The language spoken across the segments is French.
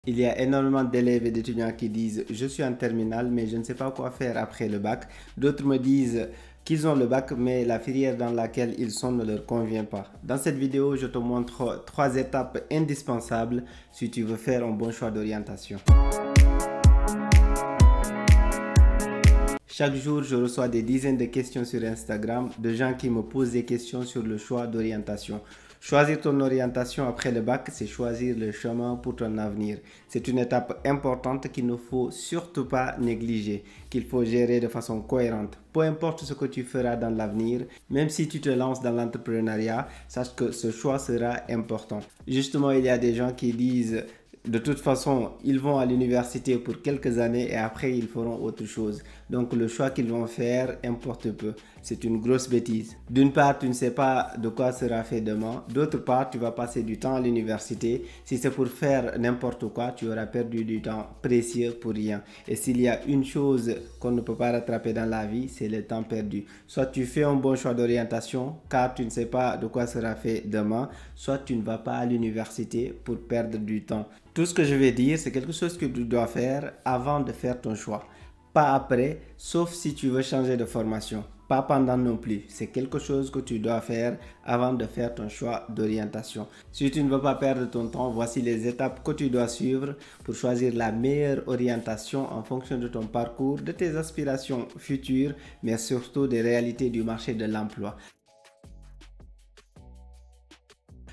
Il y a énormément d'élèves et d'étudiants qui disent je suis en terminale mais je ne sais pas quoi faire après le bac. D'autres me disent qu'ils ont le bac mais la filière dans laquelle ils sont ne leur convient pas. Dans cette vidéo, je te montre 3 étapes indispensables si tu veux faire un bon choix d'orientation. Chaque jour, je reçois des dizaines de questions sur Instagram de gens qui me posent des questions sur le choix d'orientation. Choisir ton orientation après le bac, c'est choisir le chemin pour ton avenir. C'est une étape importante qu'il ne faut surtout pas négliger, qu'il faut gérer de façon cohérente. Peu importe ce que tu feras dans l'avenir, même si tu te lances dans l'entrepreneuriat, sache que ce choix sera important. Justement, il y a des gens qui disent de toute façon, ils vont à l'université pour quelques années et après ils feront autre chose. Donc le choix qu'ils vont faire importe peu. C'est une grosse bêtise. D'une part, tu ne sais pas de quoi sera fait demain. D'autre part, tu vas passer du temps à l'université. Si c'est pour faire n'importe quoi, tu auras perdu du temps précieux pour rien. Et s'il y a une chose qu'on ne peut pas rattraper dans la vie, c'est le temps perdu. Soit tu fais un bon choix d'orientation car tu ne sais pas de quoi sera fait demain, soit tu ne vas pas à l'université pour perdre du temps. Tout ce que je vais dire, c'est quelque chose que tu dois faire avant de faire ton choix. Pas après, sauf si tu veux changer de formation. Pas pendant non plus. C'est quelque chose que tu dois faire avant de faire ton choix d'orientation. Si tu ne veux pas perdre ton temps, voici les étapes que tu dois suivre pour choisir la meilleure orientation en fonction de ton parcours, de tes aspirations futures, mais surtout des réalités du marché de l'emploi.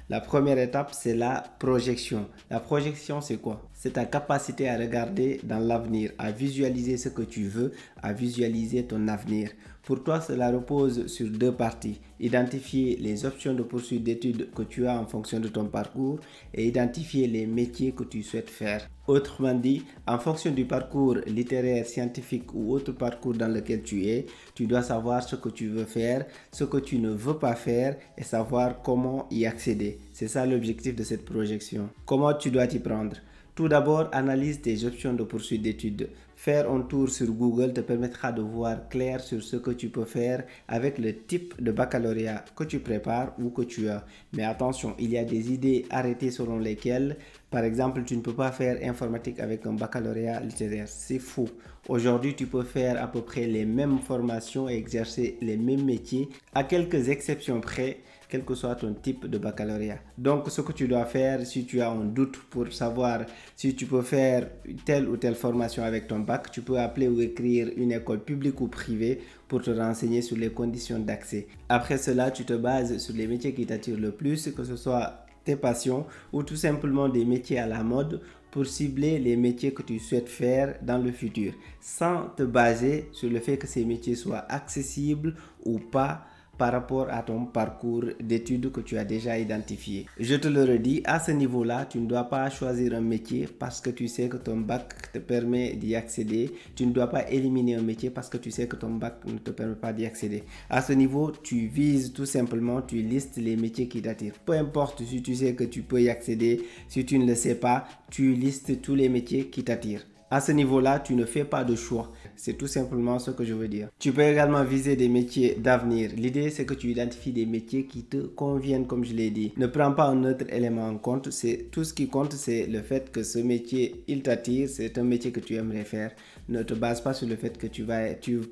La première étape, c'est la projection. La projection, c'est quoi? C'est ta capacité à regarder dans l'avenir, à visualiser ce que tu veux, à visualiser ton avenir. Pour toi, cela repose sur deux parties. Identifier les options de poursuite d'études que tu as en fonction de ton parcours et identifier les métiers que tu souhaites faire. Autrement dit, en fonction du parcours littéraire, scientifique ou autre parcours dans lequel tu es, tu dois savoir ce que tu veux faire, ce que tu ne veux pas faire et savoir comment y accéder. C'est ça l'objectif de cette projection. Comment tu dois t'y prendre? Tout d'abord, analyse tes options de poursuite d'études. Faire un tour sur Google te permettra de voir clair sur ce que tu peux faire avec le type de baccalauréat que tu prépares ou que tu as. Mais attention, il y a des idées arrêtées selon lesquelles, par exemple, tu ne peux pas faire informatique avec un baccalauréat littéraire. C'est faux. Aujourd'hui, tu peux faire à peu près les mêmes formations et exercer les mêmes métiers, à quelques exceptions près, quel que soit ton type de baccalauréat. Donc, ce que tu dois faire, si tu as un doute pour savoir si tu peux faire telle ou telle formation avec ton bac, tu peux appeler ou écrire une école publique ou privée pour te renseigner sur les conditions d'accès. Après cela, tu te bases sur les métiers qui t'attirent le plus, que ce soit tes passions ou tout simplement des métiers à la mode pour cibler les métiers que tu souhaites faire dans le futur, sans te baser sur le fait que ces métiers soient accessibles ou pas par rapport à ton parcours d'études que tu as déjà identifié. Je te le redis, à ce niveau-là, tu ne dois pas choisir un métier parce que tu sais que ton bac te permet d'y accéder. Tu ne dois pas éliminer un métier parce que tu sais que ton bac ne te permet pas d'y accéder. À ce niveau, tu vises tout simplement, tu listes les métiers qui t'attirent. Peu importe si tu sais que tu peux y accéder, si tu ne le sais pas, tu listes tous les métiers qui t'attirent. À ce niveau-là, tu ne fais pas de choix. C'est tout simplement ce que je veux dire. Tu peux également viser des métiers d'avenir. L'idée, c'est que tu identifies des métiers qui te conviennent, comme je l'ai dit. Ne prends pas un autre élément en compte. Tout ce qui compte, c'est le fait que ce métier, il t'attire. C'est un métier que tu aimerais faire. Ne te base pas sur le fait que tu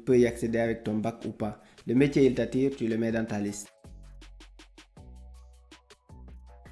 peux y accéder avec ton bac ou pas. Le métier, il t'attire, tu le mets dans ta liste.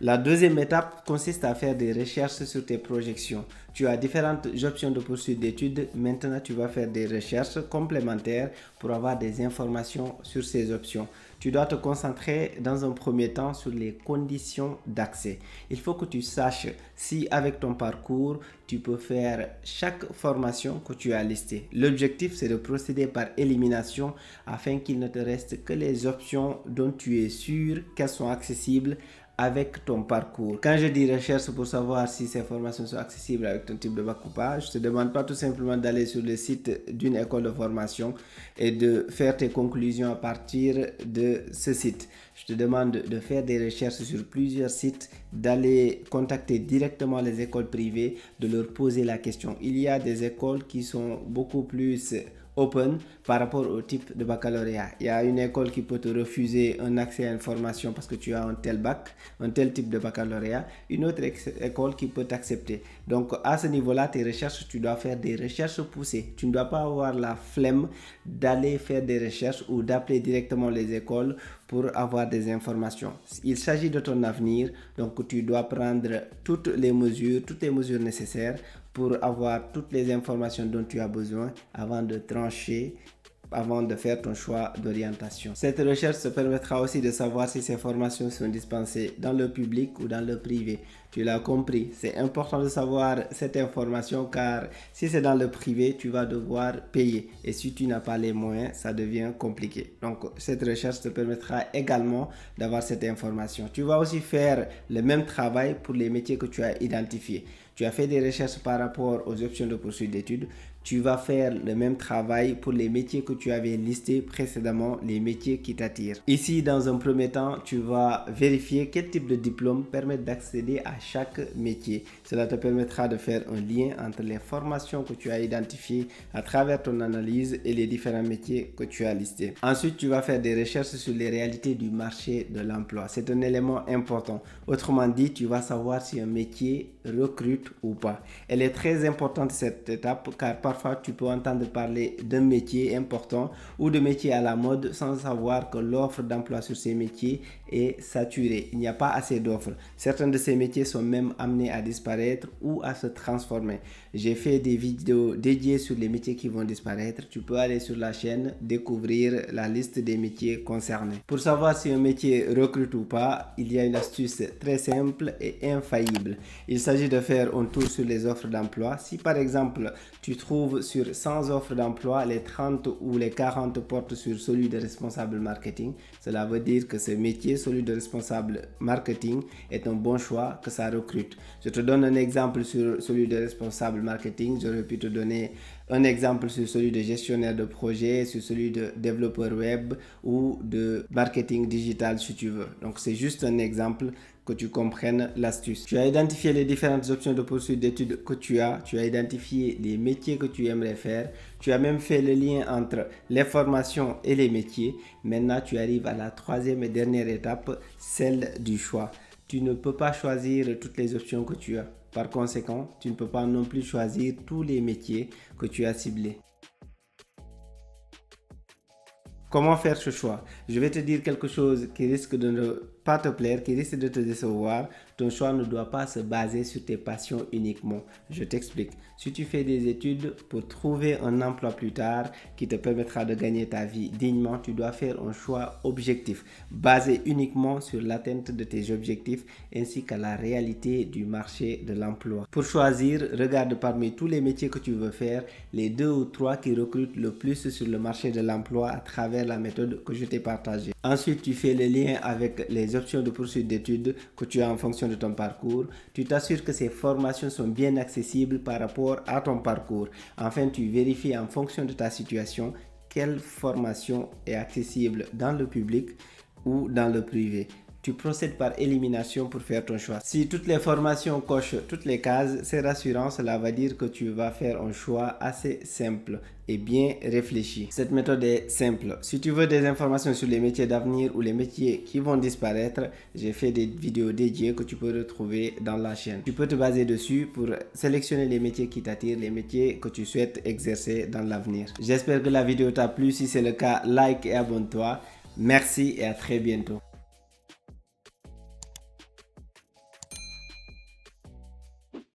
La deuxième étape consiste à faire des recherches sur tes projections. Tu as différentes options de poursuite d'études. Maintenant, tu vas faire des recherches complémentaires pour avoir des informations sur ces options. Tu dois te concentrer dans un premier temps sur les conditions d'accès. Il faut que tu saches si avec ton parcours, tu peux faire chaque formation que tu as listée. L'objectif, c'est de procéder par élimination afin qu'il ne te reste que les options dont tu es sûr qu'elles sont accessibles avec ton parcours. Quand je dis recherche, c'est pour savoir si ces formations sont accessibles avec ton type de bac ou pas. Je ne te demande pas tout simplement d'aller sur le site d'une école de formation et de faire tes conclusions à partir de ce site. Je te demande de faire des recherches sur plusieurs sites, d'aller contacter directement les écoles privées, de leur poser la question. Il y a des écoles qui sont beaucoup plus open par rapport au type de baccalauréat. Il y a une école qui peut te refuser un accès à une formation parce que tu as un tel bac, un tel type de baccalauréat. Une autre école qui peut t'accepter. Donc à ce niveau-là, tes recherches, tu dois faire des recherches poussées. Tu ne dois pas avoir la flemme d'aller faire des recherches ou d'appeler directement les écoles pour avoir des informations. Il s'agit de ton avenir, donc tu dois prendre toutes les mesures nécessaires pour avoir toutes les informations dont tu as besoin avant de trancher, avant de faire ton choix d'orientation. Cette recherche te permettra aussi de savoir si ces formations sont dispensées dans le public ou dans le privé. Tu l'as compris, c'est important de savoir cette information car si c'est dans le privé, tu vas devoir payer. Et si tu n'as pas les moyens, ça devient compliqué. Donc, cette recherche te permettra également d'avoir cette information. Tu vas aussi faire le même travail pour les métiers que tu as identifiés. Tu as fait des recherches par rapport aux options de poursuite d'études. Tu vas faire le même travail pour les métiers que tu avais listés précédemment, les métiers qui t'attirent. Ici, dans un premier temps, tu vas vérifier quel type de diplôme permet d'accéder à chaque métier. Cela te permettra de faire un lien entre les formations que tu as identifiées à travers ton analyse et les différents métiers que tu as listés. Ensuite, tu vas faire des recherches sur les réalités du marché de l'emploi. C'est un élément important. Autrement dit, tu vas savoir si un métier recrute ou pas. Elle est très importante cette étape car parfois tu peux entendre parler d'un métier important ou de métier à la mode sans savoir que l'offre d'emploi sur ces métiers est saturée. Il n'y a pas assez d'offres. Certains de ces métiers sont même amenés à disparaître ou à se transformer. J'ai fait des vidéos dédiées sur les métiers qui vont disparaître. Tu peux aller sur la chaîne, découvrir la liste des métiers concernés. Pour savoir si un métier recrute ou pas, il y a une astuce très simple et infaillible. Il s'agit de faire un tour sur les offres d'emploi. Si par exemple, tu trouves sur 100 offres d'emploi, les 30 ou les 40 portent sur celui de responsable marketing, cela veut dire que ce métier, celui de responsable marketing, est un bon choix, que ça recrute. Je te donne un exemple sur celui de responsable marketing. J'aurais pu te donner un exemple sur celui de gestionnaire de projet, sur celui de développeur web ou de marketing digital si tu veux. Donc c'est juste un exemple que tu comprennes l'astuce. Tu as identifié les différentes options de poursuite d'études que tu as identifié les métiers que tu aimerais faire, tu as même fait le lien entre les formations et les métiers. Maintenant, tu arrives à la troisième et dernière étape, celle du choix. Tu ne peux pas choisir toutes les options que tu as. Par conséquent, tu ne peux pas non plus choisir tous les métiers que tu as ciblés. Comment faire ce choix? Je vais te dire quelque chose qui risque de ne pas te plaire, qui risque de te décevoir. Ton choix ne doit pas se baser sur tes passions uniquement. Je t'explique. Si tu fais des études pour trouver un emploi plus tard qui te permettra de gagner ta vie dignement, tu dois faire un choix objectif, basé uniquement sur l'atteinte de tes objectifs ainsi qu'à la réalité du marché de l'emploi. Pour choisir, regarde parmi tous les métiers que tu veux faire, les 2 ou 3 qui recrutent le plus sur le marché de l'emploi à travers la méthode que je t'ai partagée. Ensuite, tu fais le lien avec les options de poursuite d'études que tu as en fonction de ton parcours. Tu t'assures que ces formations sont bien accessibles par rapport à ton parcours. Enfin, tu vérifies en fonction de ta situation quelle formation est accessible dans le public ou dans le privé. Tu procèdes par élimination pour faire ton choix. Si toutes les formations cochent toutes les cases, c'est rassurant. Cela va dire que tu vas faire un choix assez simple et bien réfléchi. Cette méthode est simple. Si tu veux des informations sur les métiers d'avenir ou les métiers qui vont disparaître, j'ai fait des vidéos dédiées que tu peux retrouver dans la chaîne. Tu peux te baser dessus pour sélectionner les métiers qui t'attirent, les métiers que tu souhaites exercer dans l'avenir. J'espère que la vidéo t'a plu. Si c'est le cas, like et abonne-toi. Merci et à très bientôt.